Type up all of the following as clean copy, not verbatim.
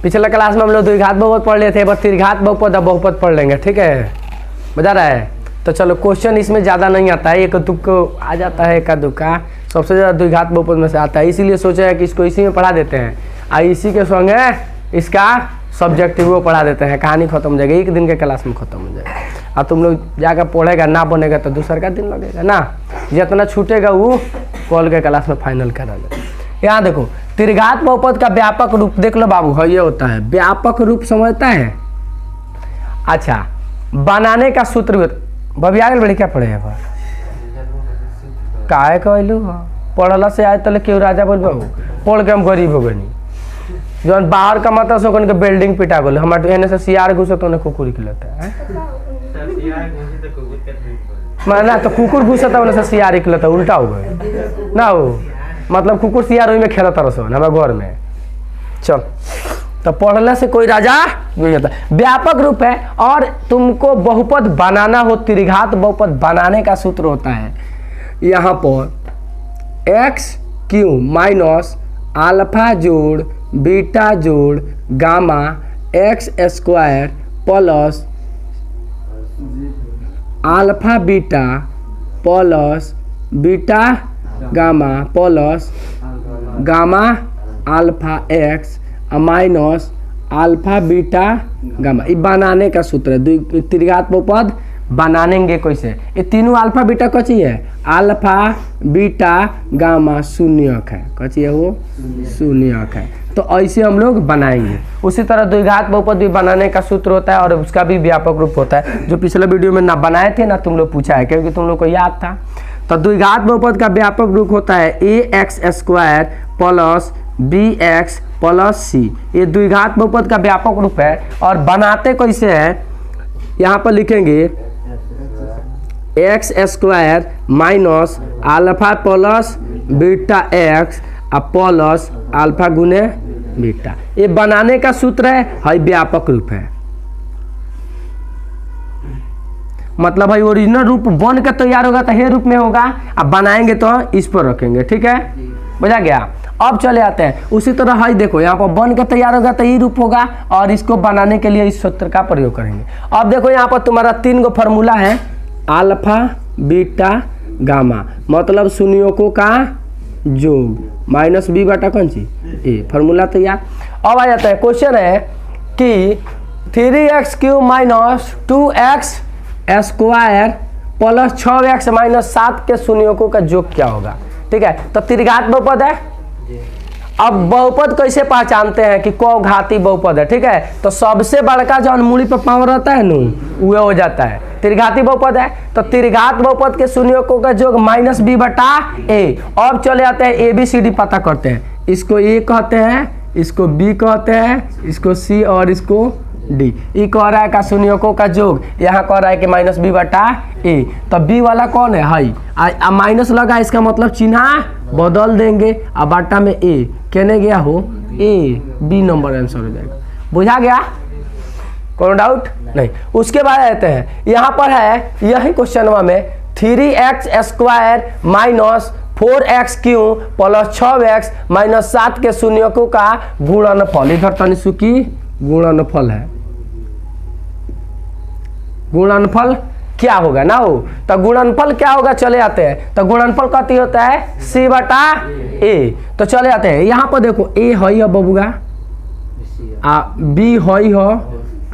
पिछले क्लास में हम लोग द्विघात बहुपद पढ़ लिए थे, बस त्रिघात बहुपद बहुपद पढ़ लेंगे, ठीक है, बता रहा है। तो चलो क्वेश्चन इसमें ज़्यादा नहीं आता है, एक तुक आ जाता है, एक दुक्का, सबसे ज़्यादा द्विघात बहुपद में से आता है, इसीलिए सोचा है कि इसको इसी में पढ़ा देते हैं, इसी के संगे इसका सब्जेक्टिव वो पढ़ा देते हैं, कहानी खत्म हो जाएगी, एक दिन के क्लास में खत्म हो जाएगा। और तुम लोग जाकर पढ़ेगा ना बनेगा तो दूसरा का दिन लगेगा ना, जितना छूटेगा वो कल के क्लास में फाइनल करा जाएगा। यहाँ देखो त्रिघात बहुपद का व्यापक रूप देख लो बाबू, है ये होता है व्यापक रूप, समझता है। अच्छा, बनाने का सूत्र बबी आगे बढ़ी क्या पढ़े काहे कहलू पढ़ला से आए तले क्यों राजा बोल बाबू, पढ़ के हम गरीब हो गए, जौन बाहर का मतलब सो के बिल्डिंग पिटा गल, हमारे एने से सियार घुसे तो कुकुर खिलता है ना, तो कुकुर घुसता उन्हें से सियार खिलता, उल्टा हो गए ना, हो मतलब कुकुर सियार में खेलता रसो हमारे घर में। चल, तो पढ़ने से कोई राजा नहीं होता, व्यापक रूप है। और तुमको बहुपद बनाना हो, त्रिघात बहुपद बनाने का सूत्र होता है यहाँ पर एक्स क्यू माइनस अल्फा जोड़ बीटा जोड़ gamma x square plus alpha beta plus beta gamma plus gamma alpha x minus alpha beta gamma, ये बनाने का सूत्र है। त्रिघात बहुपद बनानेंगे कैसे, ये तीनों अल्फा बीटा कची है, अल्फा बीटा गामा शून्यक है, कची है वो शून्यक है, तो ऐसे हम लोग बनाएंगे। उसी तरह द्विघात बहुपद भी बनाने का सूत्र होता है और उसका भी व्यापक रूप होता है, जो पिछले वीडियो में ना बनाए थे ना तुम लोग पूछा है, क्योंकि तुम लोग को याद था। तो द्विघात बहुपद का व्यापक रूप होता है a x square plus b x plus c, ये द्विघात बहुपद का व्यापक रूप है। और बनाते कैसे है, यहाँ पर लिखेंगे x square minus alpha plus beta x plus alpha गुने बीटा, ये बनाने का सूत्र है व्यापक रूप है। मतलब भाई ओरिजिनल रूप बन के तैयार होगा तो ये रूप में होगा, अब बनाएंगे तो इस पर रखेंगे, ठीक है, बुझा गया। अब चले आते हैं उसी तरह है, देखो यहाँ पर बन के तैयार होगा तो ये रूप होगा, और इसको बनाने के लिए इस सूत्र का प्रयोग करेंगे। अब देखो यहाँ पर तुम्हारा 3 गो फॉर्मूला है, अल्फा बीटा गामा, मतलब शून्यों का योग माइनस बी बटा कौन सी ए, फॉर्मूला तैयार। अब आ जाता है क्वेश्चन है कि 3x³ minus 2x square plus 6x minus 7 के शून्यों का योग क्या होगा, ठीक है। तो त्रिघात बहुपद है। अब बहुपद कैसे पहचानते हैं कि को घाती बहुपद है, ठीक है, तो सबसे बड़का जो मूली पर पावर रहता है ना वो हो जाता है त्रिघाती बहुपद है। तो त्रिघात बहुपद के शून्यों का योग माइनस बी बटा ए। अब चले आते हैं ए बी सी डी पता करते हैं, इसको ए कहते हैं, इसको बी कहते हैं, इसको सी और इसको डी। ई कह रहा है का शून्यों का योग, यहाँ कह रहा है कि माइनस बी बटा ए, तो बी वाला कौन है हाई, माइनस लगा इसका मतलब चिन्ह बदल देंगे, अब बाटा में ए कहने गया हो ए, बी नंबर आंसर हो जाएगा, बुझा गया, कोई डाउट नहीं। उसके बाद आते हैं यहाँ पर है यही क्वेश्चन में 3x square minus 4x³ plus 6x minus 7 के शून्यों का गुणनफल, इधर तनी सुखी गुणनफल है, गुणनफल क्या होगा ना हो, तो गुणनफल क्या होगा, चले आते हैं। तो गुणनफल कथी होता है c बटा ए, तो चले आते हैं यहाँ पर देखो ए हई है बबुआ, आ बी हई हो,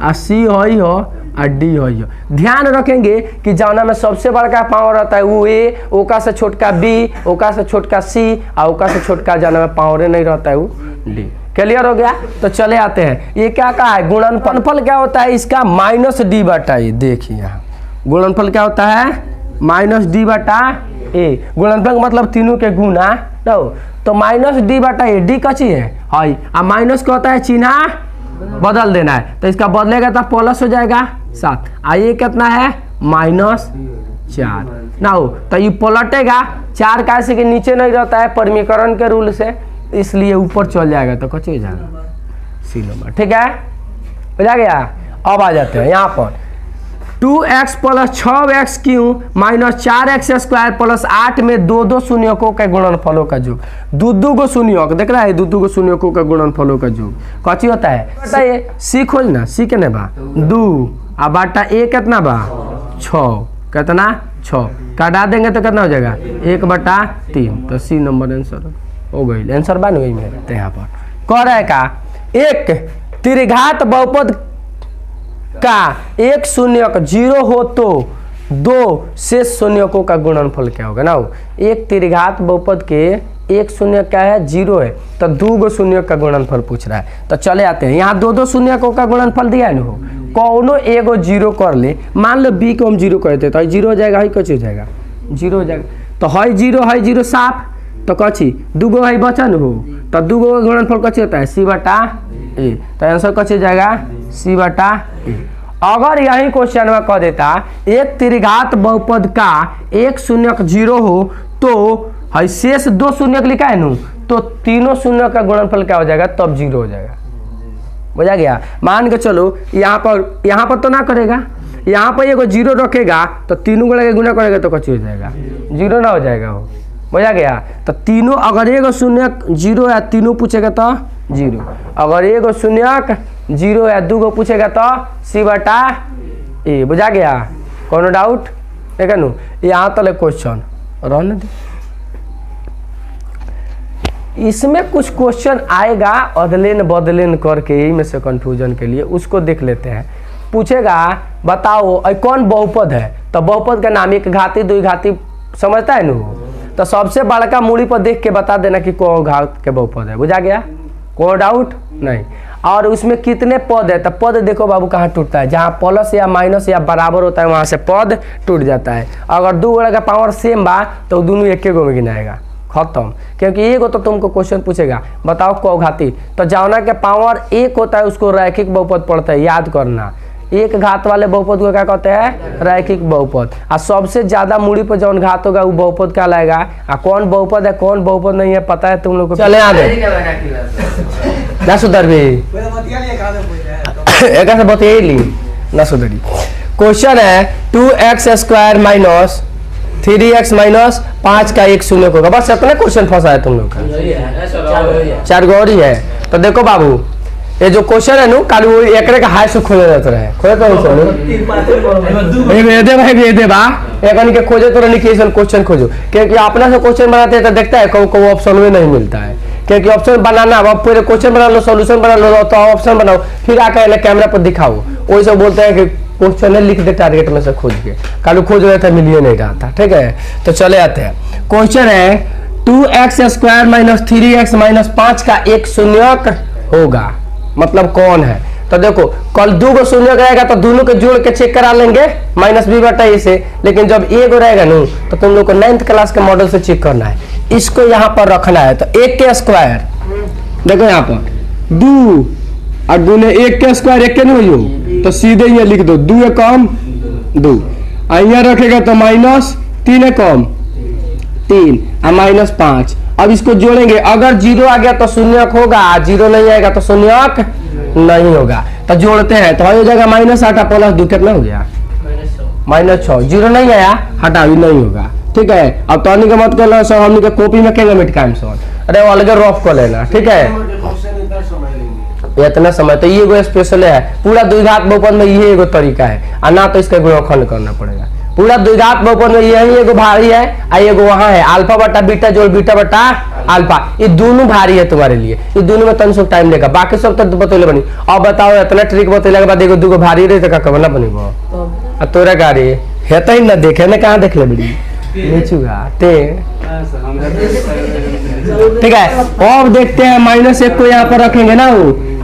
आ सी हई हो, आ डी हई हो। ध्यान रखेंगे कि जौना में सबसे बड़का पावर रहता है वो ए, ओका से छोटका बी, ओका से छोटका सी, और ओका से छोटका जौना में पावर नहीं रहता है वो डी। क्लियर हो गया। तो चले आते हैं ये क्या कहा है, गुणनफल क्या होता है इसका माइनस डी बटा ए। देखिए यहाँ गुणनफल क्या होता है माइनस डी बटा ए, गुणनफल मतलब तीनों के गुना, तो माइनस डी बटा ए, डी कची है हाई, अब माइनस का होता है चिन्ह बदल देना है, तो इसका बदलेगा तो प्लस हो जाएगा 7, ये कितना है -4 ना हो, तो ये पलटेगा 4 कैसे के नीचे नहीं रहता है परिमीकरण के रूल से, इसलिए ऊपर चल जाएगा, तो कच्चे जाएगा सी नंबर, ठीक है, हो जा गया। अब आ जाते हैं यहाँ पर 2x plus 6x Q minus 4x square plus 8 में दो दो शून्यकों के गुणनफलों का योग। दो गो शून्यक देख रहा है, दो गो शून्यकों के गुणनफलों का योग कथी होता है बेटा? ये सी खोज ना, सी कितने बा 2 आ बाटा ए कितना बा 6, कितना 6 काटा देंगे तो कितना हो जाएगा 1/3। तो सी नंबर आंसर हो गई। आंसर बन गई मेरे यहाँ पर। कह रहा है का एक त्रिघात बहुपद का एक शून्यक 0 हो तो दो शेष शून्यकों का गुणनफल क्या होगा ना? एक त्रिघात बहुपद के एक शून्य क्या है 0 है, तो दो गो शून्य का गुणनफल पूछ रहा है। तो चले आते हैं, यहाँ दो शून्यकों का गुणनफल दिया है ना, हो कौनो एगो 0 कर ले, मान लो बी को हम 0 कहते तो 0 हो जाएगा, कुछ हो जाएगा 0 हो जाएगा। तो है 0 साफ, तो कची दूगो है बचन हो, तो दूगो गुणनफल कची होता है C/A। तो आंसर कची हो जाएगा C/A। अगर यही क्वेश्चन में कह देता एक त्रिघात बहुपद का एक शून्यक 0 हो तो है शेष दो शून्यक लिखा है नू, तो तीनों शून्य का गुणनफल क्या हो जाएगा तब 0 हो जाएगा। बुझा गया? मान के चलो यहाँ पर तो ना करेगा, यहाँ पर एगो 0 रखेगा तो तीनों को लगे गुना करेगा तो कची हो जाएगा 0 ना हो जाएगा वो। बुझा गया? तो तीनों अगर एगो शून्यक 0 या तीनों पूछेगा तो 0, अगर एगो शून्यक 0 या दो पूछेगा तो C/A। बुझा गया? कोनो डाउट है नु? यहाँ तक क्वेश्चन रहने दे, इसमें कुछ क्वेश्चन आएगा अदलेन बदलेन करके, यही में से कंफ्यूजन के लिए उसको देख लेते हैं। पूछेगा बताओ कौन बहुपद है, तो बहुपद का नाम एक घाती दो घाती समझता है नु, तो सबसे बड़का मूड़ी पर देख के बता देना कि कौन घात के बहुपद है। बुझा गया? कोई डाउट नहीं। और उसमें कितने पद है, तो पद देखो बाबू कहाँ टूटता है, जहाँ प्लस या माइनस या बराबर होता है वहाँ से पद टूट जाता है। अगर दो गोड़ा का पावर सेम बा तो दोनों एक गो में गिनाएगा, खत्म। क्योंकि एक हो तो तुमको क्वेश्चन पूछेगा बताओ कौ घाती, तो जौना के पावर एक होता है उसको रैखिक बहुपद पड़ता है, याद करना। एक घात वाले बहुपद को क्या कहते हैं? रैखिक बहुपद। और सबसे ज्यादा मूड़ी पर जौन घात होगा वो बहुपद क्या लाएगा, और कौन बहुपद है कौन बहुपद नहीं है पता है तुम लोग को? चले आ ना सुधर भी एक से बतिया ली ना सुधरी। क्वेश्चन है 2x square minus 3x minus 5 का एक शून्य होगा। बस इतना क्वेश्चन फंसा है तुम लोग का, 4 गो और ही है। तो देखो बाबू ये जो क्वेश्चन है नु कालू एक का हाई से खोजे जाते रहे, खोजे तो दे भाई दे बा एक के खोजे तो नहीं क्वेश्चन खोजो, क्योंकि अपना से क्वेश्चन बनाते हैं तो देखता है को ऑप्शन में नहीं मिलता है। क्योंकि ऑप्शन बनाना अब पूरे क्वेश्चन बना लो, सॉल्यूशन बना लो, तो ऑप्शन बनाओ फिर आकर कैमरा पर दिखाओ। वही सब बोलते हैं कि क्वेश्चन लिख दे टारगेट में से खोज के, कालू खोज रहे थे मिलिए नहीं रहा था। ठीक है, तो चले आते हैं। क्वेश्चन है 2x square minus 3x minus 5 का एक शून्यक होगा, मतलब कौन है? तो देखो कल दो गो शून्य रहेगा तो दोनों के जोड़ के चेक करा लेंगे -b/a से, लेकिन जब एक रहेगा नु तो तुम लोग को 9th क्लास के मॉडल से चेक करना है, इसको यहाँ पर रखना है। तो 1 के स्क्वायर देखो यहाँ पर 2 और 2 ने 1 के स्क्वायर 1 के नहीं हो, तो सीधे ये लिख दो 2 कम 2, यहाँ रखेगा तो -3 कम 3 और -5। अब इसको जोड़ेंगे, अगर 0 आ गया तो शून्यक होगा, 0 नहीं आएगा तो शून्यक नहीं होगा। तो जोड़ते हैं तो हो जाएगा -8 प्लस 2 कितना हो गया -6। 0 नहीं आया हटा भी नहीं होगा। ठीक है, अब तो का मत कर लो सर, हमने कॉपी में क्या मिट का सर, अरे अलग रफ कर लेना। ठीक है, इतना समय तो ये एगो स्पेशल है, पूरा द्विघात बहुपद में ये एगो तरीका है, और ना तो इसका गुणनखंड करना पड़ेगा। पूरा द्विघात बहुपद में यही एगो भारी है और एगो वहाँ है, अल्फा बटा बीटा जोड़ बीटा बटा अल्फा, ये दोनों भारी है तुम्हारे लिए, ये दोनों में तन टाइम लेगा, बाकी सब तो बतौले बनी। अब बताओ इतना ट्रिक बतैला के बाद एगो दूगो भारी रहे तो का कब ना बनी तोरा गाड़ी हेता ही ना देखे ना, कहाँ देख ले बड़ी ते। ठीक है, अब देखते हैं -1 को यहाँ पर रखेंगे ना,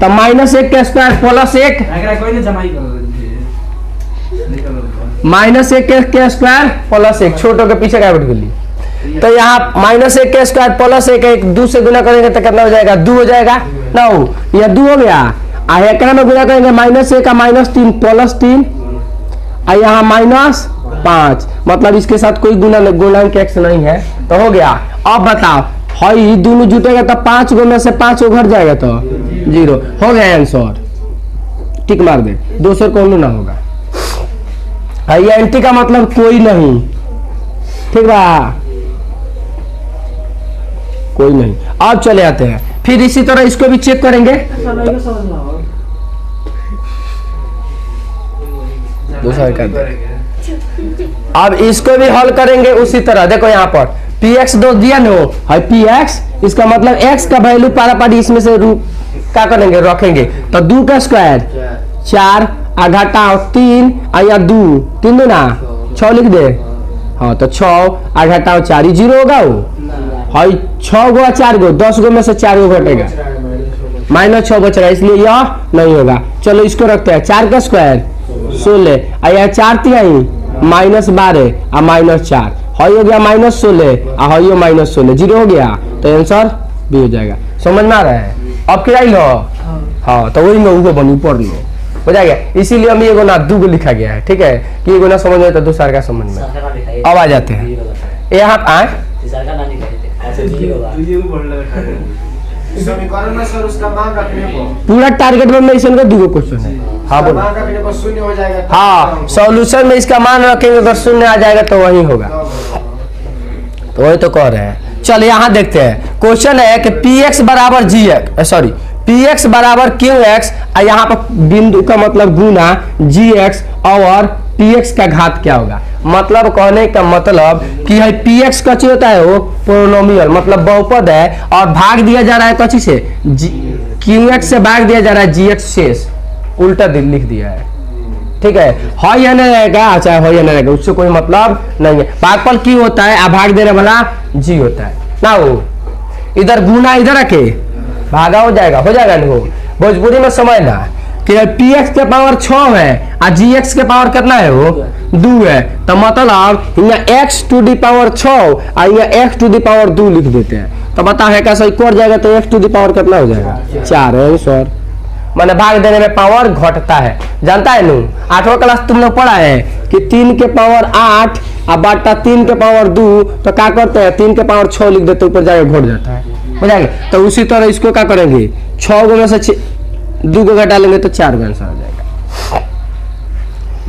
तो -1 के स्क्वायर प्लस 1 -1 के स्क्वायर प्लस 1 छोटो के पीछे क्या बैठ गई, तो यहाँ -1 के स्क्वायर प्लस 1 2 से गुना करेंगे तो कितना हो जाएगा 2 हो जाएगा ना, यह 2 हो गया। एक में गुना करेंगे -1 का -3 प्लस 3 और यहाँ -5, मतलब इसके साथ कोई गुणांक x नहीं है, तो हो गया। अब बताओ हई दोनों जुटेगा तो 5 गो में से 5 गो घट जाएगा तो 0 हो गया आंसर। टिक मार दे, दोसर कौन ना होगा। एंटी का मतलब कोई नहीं, ठीक बा, कोई नहीं। अब चले आते हैं, फिर इसी तरह इसको भी चेक करेंगे। दूसरा अब इसको भी हल करेंगे उसी तरह। देखो यहाँ पर px दो दिया नो है, px इसका मतलब x का वैल्यू पारापारी इसमें से रूप क्या करेंगे, रखेंगे। तो 2 का स्क्वायर 4 आ घटाओ 3 आ या 2 3 दूना 6 लिख दे। हाँ तो 6 आ घटाओ 4 ही 0 होगा वो है। 6 गो 4 गो 10 गो में से 4 गो घटेगा, -6 बच रहा है, इसलिए यह नहीं होगा। चलो इसको रखते हैं। 4 का स्क्वायर 16 आ 4 तिहाई -12 आ -4 है हो गया -16 आ है -16 0 हो गया। तो आंसर भी हो जाएगा। समझ में आ रहा है? अब क्या लो, हाँ तो वही में ऊपर बनी ऊपर लो हो जाएगा। इसीलिए हम एगो ना 2 गो लिखा गया है, ठीक है कि एगो ना समझ में तो दूसरा का समझ में। अब आ जाते हैं यहाँ आए पूरा टारगेट में इसका 2 क्वेश्चन है। हाँ बोलो। शून्य हो जाएगा। हाँ सॉल्यूशन में इसका मान रखेंगे, अगर शून्य आ जाएगा तो वही होगा। तो वही तो कह रहे हैं। चल यहाँ देखते हैं। क्वेश्चन है कि px बराबर gx, सॉरी px बराबर qx, यहाँ पर बिंदु का मतलब गुना gx और px का घात क्या होगा। मतलब कहने का मतलब कि है px कची होता है वो पोलिनोमियल, मतलब बहुपद है, और भाग दिया जा रहा है कची से, qx से भाग दिया जा रहा है gx शेष, उल्टा लिख दिया है, ठीक है। हो या नहीं रहेगा, अच्छा हो या नहीं रहेगा, उससे कोई मतलब नहीं है। भागफल q होता है, आ भाग देने वाला g होता है ना। वो इधर गुना इधर रखे भागा हो जाएगा नहीं वो। भोजपुरी में समझना कि px के पावर 6 है और gx के पावर कितना है वो 2 है। तो मतलब यहाँ x टू दी पावर 6 और यहाँ x टू दी पावर 2 लिख देते हैं। तो बता है कैसे इक्वल जाएगा, तो x टू दी पावर कितना हो जाएगा 4 है सर। मैंने भाग देने में पावर घटता है, जानता है नू। 8वां क्लास तुमने पढ़ा है कि 3 के पावर 8 और बाटा 3 के पावर 2, तो क्या करते हैं 3 के पावर 6 लिख देते, ऊपर जाके घट जाता है, बुझाएगा। तो उसी तरह इसको क्या करेंगे, 6 गो में से 2 को घटा लेंगे तो 4 का आंसर आ जाएगा।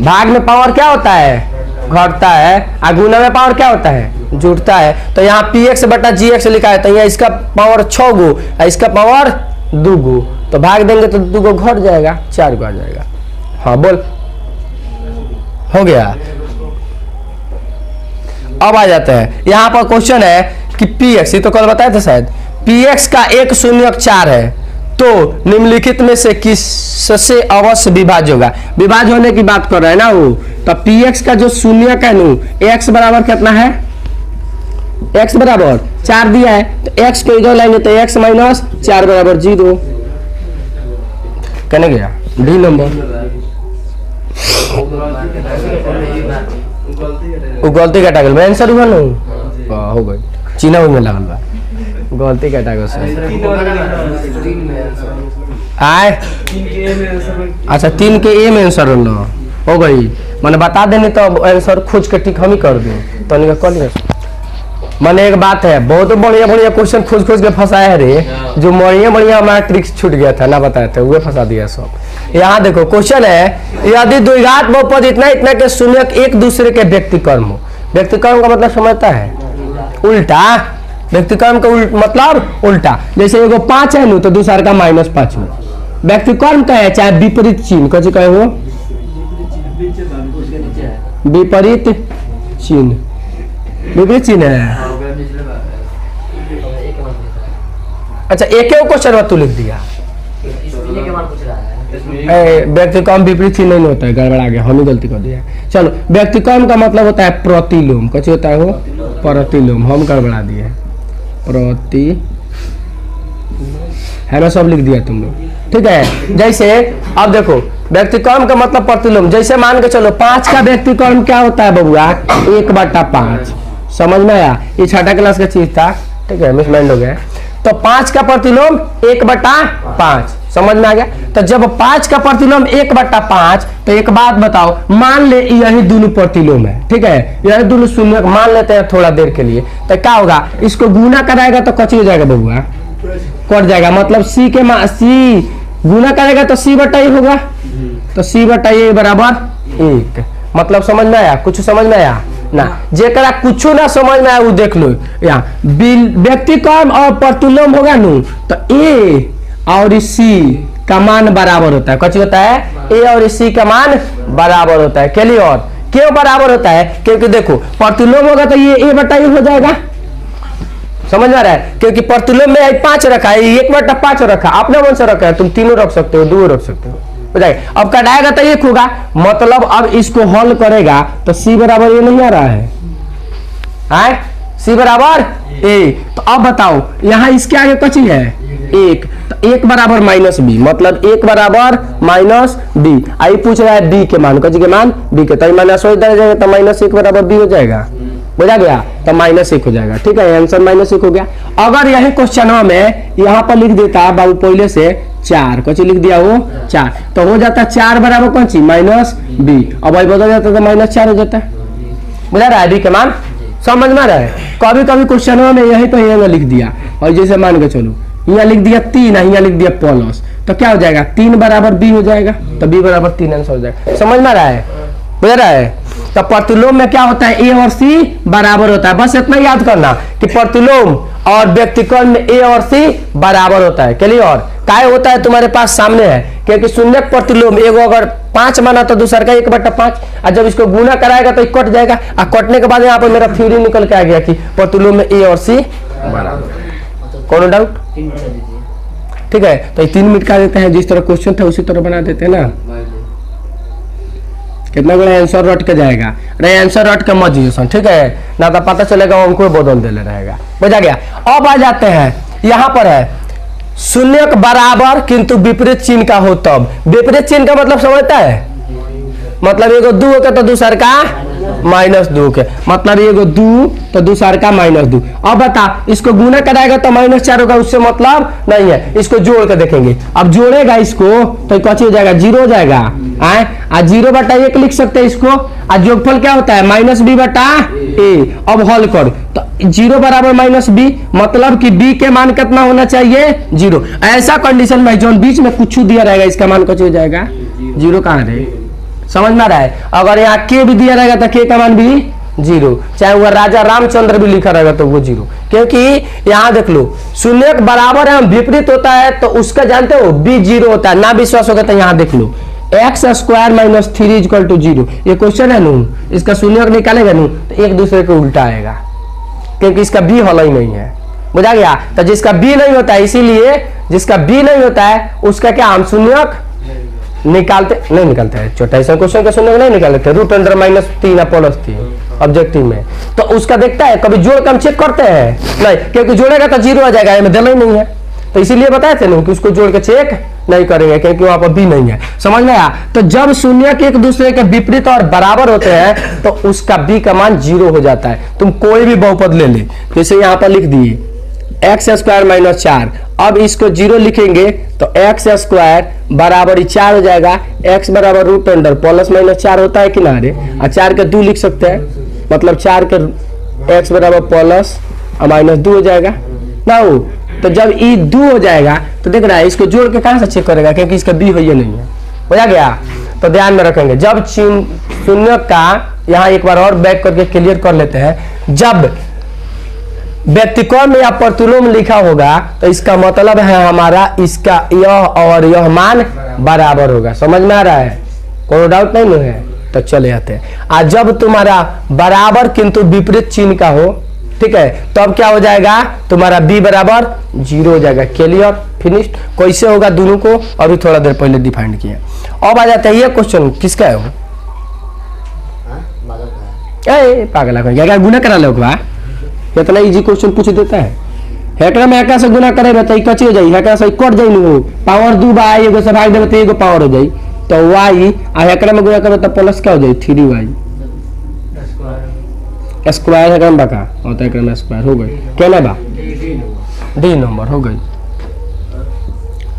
भाग में पावर क्या होता है, घटता है, और गुना में पावर क्या होता है, जुटता है। तो यहाँ px बटा gx लिखा है, तो यहाँ इसका पावर 6 गो और इसका पावर 2 गो, तो भाग देंगे तो 2 गो घट जाएगा, 4 को आ जाएगा। हाँ बोल, हो गया। अब आ जाते हैं यहाँ पर क्वेश्चन है कि px, ये तो कल बताए थे शायद, px का 1 शून्य 4 है, तो निम्नलिखित में से किससे अवश्य विभाज्य होगा। विभाज्य होने की बात कर रहा है ना वो। तो px का जो शून्य का नू x बराबर कितना है, x बराबर 4 दिया है, तो x को इधर लाएंगे तो x माइनस 4 बराबर 0। कहने गया डी नंबर, वो गलती कटा गल आंसर हुआ नु हो गई, चीना में लगल बा, गलती कटा गल आए। अच्छा 3 के ए में आंसर हो गई, मैंने बता देने तो आंसर खोज के टिक हम ही कर दूं तो नहीं कर लिया। मैंने एक बात है, बहुत बढ़िया बढ़िया क्वेश्चन खोज के फंसाया है रे, जो बढ़िया हमारा ट्रिक्स छूट गया था ना, बताए थे वो फंसा दिया सब। यहाँ देखो क्वेश्चन है, यदि द्विघात बहुपद इतना के शून्य एक दूसरे के व्यक्तिक्रम हो। व्यक्तिक्रम का मतलब समझता है, उल्टा। व्यक्तिक्रम का मतलब उल्टा, जैसे एगो 5 है नु तो दूसरा का -5 हो। व्यक्तिक्रम का है, चाहे विपरीत चिन्ह कहे कहे हो, विपरीत चिन्ह, विपरीत चिन्ह है। अच्छा एक क्वेश्चन तू लिख दिया, व्यक्तिक्रम विपरीत चिन्ह नहीं होता है, गड़बड़ा गया, हम ही गलती कर दिया। चलो व्यक्तिक्रम का मतलब होता है प्रतिलोम, कैसे होता है वो प्रतिलोम, हम गड़बड़ा दिए प्रति है ना, सब लिख दिया तुम लोग, ठीक है। जैसे अब देखो व्यक्तिक्रम का मतलब प्रतिलोम, जैसे मान के चलो 5 का व्यक्तिक्रम क्या होता है बबुआ 1/5, समझ में आया। ये 6ठा क्लास का चीज था, ठीक है, मिसमाइंड हो गया। तो 5 का प्रतिलोम 1/5, समझ में आ गया। तो जब 5 का प्रतिलोम 1/5, तो एक बात बताओ, मान ले यही दोनों प्रतिलोम है, ठीक है, यही दोनों शून्य मान लेते हैं थोड़ा देर के लिए, तो क्या होगा, इसको गुना कराएगा तो कची हो जाएगा बबुआ, कट जाएगा। मतलब c गुना करेगा तो c/a होगा, तो c/a बराबर 1। मतलब समझ में आया? कुछ समझ में आया ना? जेकरा कुछ ना समझ में आया वो देख लो। यहाँ व्यक्तिक्रम और प्रतिलोम होगा नु तो ए और सी का मान बराबर होता है। कुछ होता है ए और सी का मान बराबर होता है। क्लियर? क्यों बराबर होता है? क्योंकि देखो प्रतिलोम होगा तो ये ए बटा ए हो जाएगा। समझ में आ रहा है? क्योंकि प्रतिलोम में 5 रखा है, 1/5 रखा, अपने मन से रखा है, तुम 3 रख सकते हो, 2 रख सकते हो, हो जाएगा। अब कटाएगा तो 1 होगा, मतलब अब इसको हल करेगा तो सी बराबर ए नहीं आ रहा है, सी बराबर ए। तो अब बताओ यहाँ इसके आगे कुछ है 1, तो 1 बराबर माइनस बी, मतलब 1 बराबर माइनस बी। आई पूछ रहा है बी के मान, कुछ के मान बी के, तो माइनस हो जाएगा तो -1 बराबर बी हो जाएगा, बुझा गया? तो -1 हो जाएगा। ठीक है, आंसर -1 हो गया। अगर यही क्वेश्चन में यहाँ पर लिख देता बाबू पहले से 4, कुछ लिख दिया वो 4, तो हो जाता 4 बराबर कौन सी -b। अब वही बदल जाता तो -4 हो जाता है, बुझा रहा है? बी के मान समझ में आ रहा है? कभी कभी क्वेश्चन में यही तो यहाँ लिख दिया, और जैसे मान के चलो यहाँ लिख दिया 3, यहाँ लिख दिया प्लस, तो क्या हो जाएगा? 3 बराबर b हो जाएगा, तो b बराबर 3 आंसर हो जाएगा। समझ में आ रहा है? बुझ रहा है? तो प्रतिलोम में क्या होता है? ए और सी बराबर होता है। बस इतना याद करना कि प्रतिलोम और व्यक्तिक्रम में ए और सी बराबर होता है। क्लियर? काय होता है तुम्हारे पास सामने है, क्योंकि शून्य प्रतिलोम एगो अगर 5 माना तो दूसरा का 1/5, और जब इसको गुना कराएगा तो कट जाएगा, और कटने के बाद यहाँ पर मेरा थ्योरी निकल के आ गया कि प्रतिलोम में ए और सी बराबर। कौन डाउट? ठीक है, तो 3 मिनट का देते हैं, जिस तरह क्वेश्चन था उसी तरह बना देते हैं ना। कितना बड़ा आंसर रट के जाएगा? अरे आंसर रट के मत जियो, ठीक है ना, तो पता चलेगा हमको बदल दे रहेगा। बुझा गया? अब आ जाते हैं, यहाँ पर है शून्य बराबर किंतु विपरीत चिन्ह का हो तब। विपरीत चिन्ह का मतलब समझता है? मतलब एगो 2 होगा तो दूसर का -2 के, मतलब एगो 2 तो दूसर का -2। अब बता, इसको गुना कराएगा तो -4 होगा, उससे मतलब नहीं है। इसको जोड़ के देखेंगे, अब जोड़ेगा इसको तो कच्ची हो जाएगा, 0 हो जाएगा। आ 0/1 लिख सकते हैं इसको। और योगफल क्या होता है? -b/a। अब हल कर तो 0 बराबर -b, मतलब कि b के मान कितना होना चाहिए? 0। ऐसा कंडीशन में जो बीच में कुछ दिया रहेगा इसका मान कच्ची हो जाएगा 0। कहाँ रहे? समझ में आ रहा है? अगर यहाँ के भी दिया रहेगा तो के का मान भी 0, चाहे वह राजा रामचंद्र भी लिखा रहेगा तो वो 0, क्योंकि यहाँ देख लो शून्य बराबर है विपरीत होता है तो उसका जानते हो b 0 होता है। ना विश्वास होगा तो यहाँ देख लो x² - 3 = 0। ये क्वेश्चन है नू, इसका शून्य निकालेगा नू तो एक दूसरे के उल्टा आएगा, क्योंकि इसका b हल ही नहीं है। बुझा गया? तो जिसका b नहीं होता है, इसीलिए जिसका b नहीं होता है उसका क्या हम शून्य निकालते हैं। छोटा ऐसा क्वेश्चन का शून्य नहीं निकालते, √(-3 + 3) ऑब्जेक्टिव में। तो उसका देखता है, कभी जोड़ कर हम चेक करते हैं नहीं, क्योंकि जोड़ेगा तो 0 आ जाएगा, में दिला ही नहीं है। तो इसीलिए बताए थे ना कि उसको जोड़ के चेक नहीं करेंगे, क्योंकि वहां पर भी नहीं है। समझ में आया? तो जब शून्य के एक दूसरे के विपरीत और बराबर होते हैं तो उसका b का मान 0 हो जाता है। तुम कोई भी बहुपद ले ले, जैसे यहाँ पर लिख दिए x² - 4। अब इसको 0 लिखेंगे तो x² बराबर 4 हो जाएगा। x बराबर √(+-4) होता है किनारे, और 4 के 2 लिख सकते हैं, मतलब 4 के x बराबर प्लस और -2 हो जाएगा ना। हो तो जब ई 2 हो जाएगा तो देख रहा है, इसको जोड़ के कहां से चेक करेगा, क्योंकि इसका b हो नहीं है। हो गया? तो ध्यान में रखेंगे, जब शून्य का यहाँ एक बार और बैक करके क्लियर कर लेते हैं, जब व्यक्तिक्रम या प्रतिलोम लिखा होगा तो इसका मतलब है हमारा इसका यह और यह मान बराबर होगा। समझ में आ रहा है? कोई डाउट नहीं है? तो चले आते हैं। आज जब तुम्हारा बराबर किंतु विपरीत चिन्ह का हो, ठीक है, तो अब क्या हो जाएगा? तुम्हारा b बराबर 0 हो जाएगा। क्लियर? फिनिश्ड? कैसे होगा दोनों को अभी थोड़ा देर पहले डिफाइन किया। अब आ जाता है ये क्वेश्चन किसका है? वो पागल क्या गुना करा लो, इतना इजी क्वेश्चन पूछ देता है। हेकरा में हेकरा से गुना करे तो कच्ची हो जाई, हेकरा से कट जाई नु, पावर 2 बा एगो से भाग देबे तो एगो पावर हो जाई, तो y आ हेकरा में गुना करे तो प्लस क्या हो जाई 3y स्क्वायर। हेकरा में बका और तो हेकरा में स्क्वायर हो गई। केना बा? d नंबर हो गई।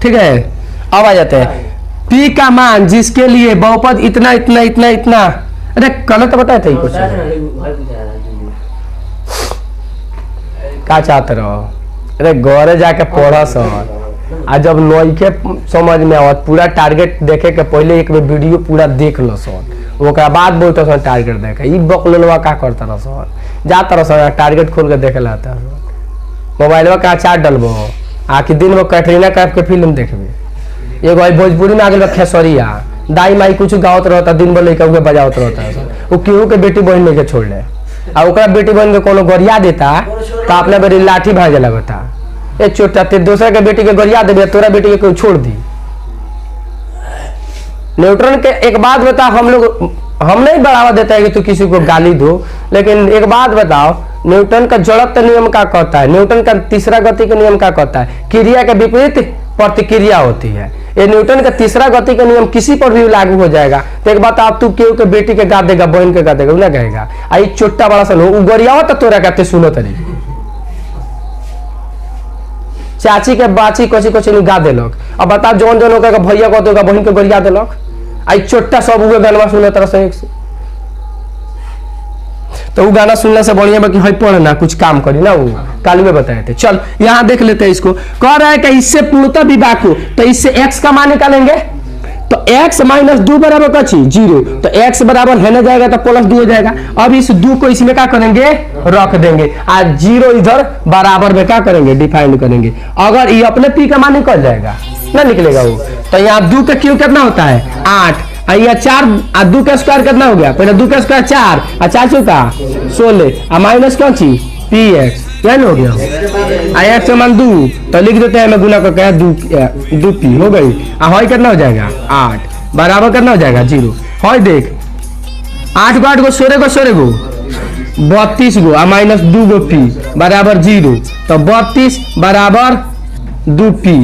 ठीक है, अब आ जाते हैं p का मान जिसके लिए बहुपद इतना इतना इतना इतना। अरे गलत बताया था ये क्वेश्चन, क्या चाहते रहो? अरे गौरे जाके पढ़ा सर, आ जब नई के समझ में आवत पूरा टारगेट देखे के पहले एक बेर वीडियो पूरा देख लो सन, ओकरा बाद बोलते सन टारगेट देखे। ई बकलोलवा का करता रह सन, जाता रह सन टारगेट खोल के देखे लाता मोबाइलवा का चार डलबो आखिर दिन में कैटरीना कैफ के फिल्म देखबे। एगो आई भोजपुरी में आ गेल खेसरिया, दाई माई कुछ गावत रहता, दिन भर लइका के बजावत रहता, वो केहू के बेटी बहन लेके छोड़ ले आ ओकरा बेटी बहन के कोनो गरिया देता तो अपने बेरी लाठी भाजे लगता। ए छोटा ते दूसरा के बेटी के गरिया दे, तोरा बेटी के कोई छोड़ दी। न्यूटन के एक बात बता, हम नहीं बढ़ावा देता है कि तू किसी को गाली दो, लेकिन एक बात बताओ, न्यूटन का जड़त्व नियम क्या कहता है? न्यूटन का तीसरा गति का नियम क्या कहता है? क्रिया के विपरीत प्रतिक्रिया होती है। ये न्यूटन का तीसरा गति का नियम किसी पर भी लागू हो जाएगा। तो एक बात, आप तू केहू के बेटी के गा देगा, बहन के गा देगा, ना कहेगा आई छोटा बड़ा सा गरिया तो तोरा कहते सुनो तरी चाची के बाची कची कची गा देलक। अब बता जौन जौन होगा भैया कहते बहन के गरिया देलक, आई छोटा सब उहे गाना सुने तरह से। तो वो गाना सुनने से बढ़िया कि हई पढ़ ना कुछ काम करी ना, वो काल में बताए थे। चल यहाँ देख लेते हैं इसको। कह रहा है कि इससे पूर्णतः विभाग हो, तो इससे x का मान निकालेंगे तो x माइनस 2 बराबर कची 0, तो x बराबर है ना जाएगा तो प्लस 2 हो जाएगा। अब इस 2 को इसमें क्या करेंगे रख देंगे, आज 0 इधर बराबर में क्या करेंगे डिफाइन करेंगे। अगर ये अपने p का मान निकल जाएगा ना निकलेगा वो, तो यहाँ 2 का क्यों कितना होता है 8, या 4 2 का स्क्वायर कितना हो गया, पहले 2 का स्क्वायर 4 और 4 चौका 16 माइनस कौन सी px, क्या हो गया x का मान 2, तो लिख देते हैं मैं गुना करके 2 p हो गई। हई कितना हो जाएगा 8 बराबर कितना हो जाएगा 0। हई देख 8 को 8 को 16 को 16 को 32 गो माइनस 2 गो p बराबर 0, तो 32 बराबर 2 p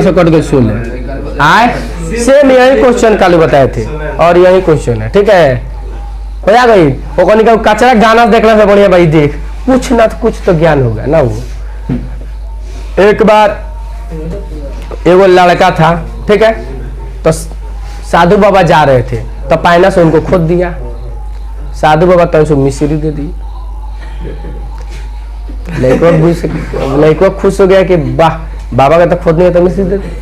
से कट गए 16। आए सेम यही क्वेश्चन कल बताए थे और यही क्वेश्चन है, ठीक है हो जा गई। वो कचरा गाना देखने से बढ़िया भाई देख कुछ ना तो कुछ तो ज्ञान होगा ना। वो एक बार एगो लड़का था, ठीक है, तो साधु बाबा जा रहे थे तो पायना से उनको खोद दिया। साधु बाबा तो उसको मिश्री दे दी। लड़का खुश हो गया कि वाह बाबा का तो खोदने है तो मिश्री दे दी।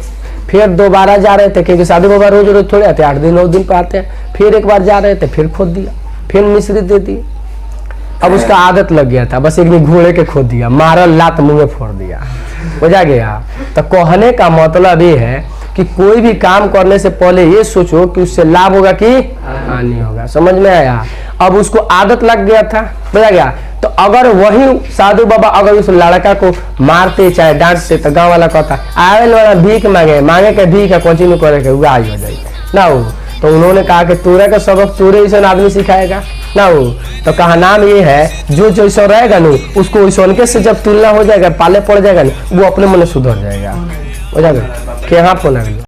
फिर दोबारा जा रहे थे क्योंकि साधु बाबा रोज रोज थोड़े आते, 8 दिन 9 दिन पे आते हैं। फिर एक बार जा रहे थे, फिर खोद दिया, फिर मिश्री दे दी। अब उसका आदत लग गया था, बस एक दिन घोड़े के खोद दिया, मारल लात मुंह में फोड़ दिया, हो जा गया। तो कहने का मतलब ये है कि कोई भी काम करने से पहले ये सोचो कि उससे लाभ होगा कि हानि होगा। समझ में आया? अब उसको आदत लग गया था, समझा गया। तो अगर वही साधु बाबा अगर उस लड़का को मारते चाहे डांटते तो गांव वाला कहता आवे वाला भीख मांगे के भीख है कोची में करे के उगाई हो जाए ना वो। तो उन्होंने कहा कि तोरे का सबक तोरे ऐसा आदमी सिखाएगा ना वो। तो कहा नाम ये है जो जैसा रहेगा ना उसको वैसे से जब तुलना हो जाएगा पाले पड़ जाएगा ना वो अपने मन सुधर जाएगा। हो जाएगा क्या हाँ फोन आ गया।